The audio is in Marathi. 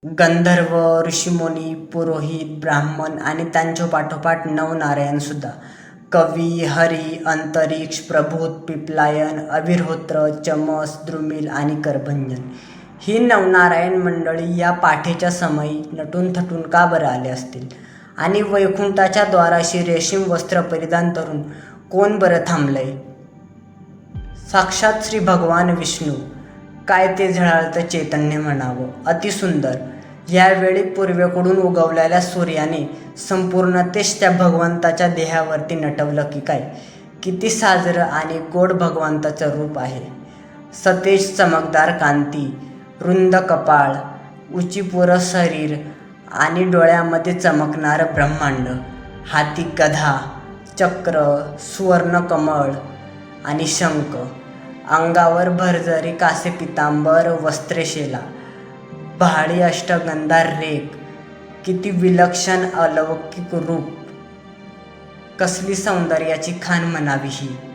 गंधर्व, ऋषीमुनी, पुरोहित, ब्राह्मण आणि त्यांच्या पाठोपाठ नवनारायणसुद्धा. कवी, हरी, अंतरिक्ष, प्रभूत, पिपलायन, अविर्होत्र, चमस, द्रुमिल आणि करभंजन ही नवनारायण मंडळी या पाठीच्या समयी नटून थटून का बरं आले असतील? आणि वैकुंठाच्या द्वाराशी रेशीम वस्त्र परिधान करून कोण बरं थांबलंय? साक्षात श्री भगवान विष्णू. काय ते झळाळतं चैतन्य म्हणावं, अतिसुंदर. यावेळी पूर्वेकडून उगवलेल्या सूर्याने संपूर्णतेश त्या भगवंताच्या देहावरती नटवलं की काय. किती साजरं आणि गोड भगवंताचं रूप आहे. सतेज चमकदार कांती, रुंद कपाळ, उंचीपुरं शरीर आणि डोळ्यामध्ये चमकणारं ब्रह्मांड. हाती गदा, चक्र, सुवर्णकमळ आणि शंख. अंगावर भरजरी कासे पितांबर वस्त्रे शेला, बहाळी अष्टगंधा रेख. किती विलक्षण अलौकिक रूप. कसली सौंदर्याची खाण म्हणावी ही.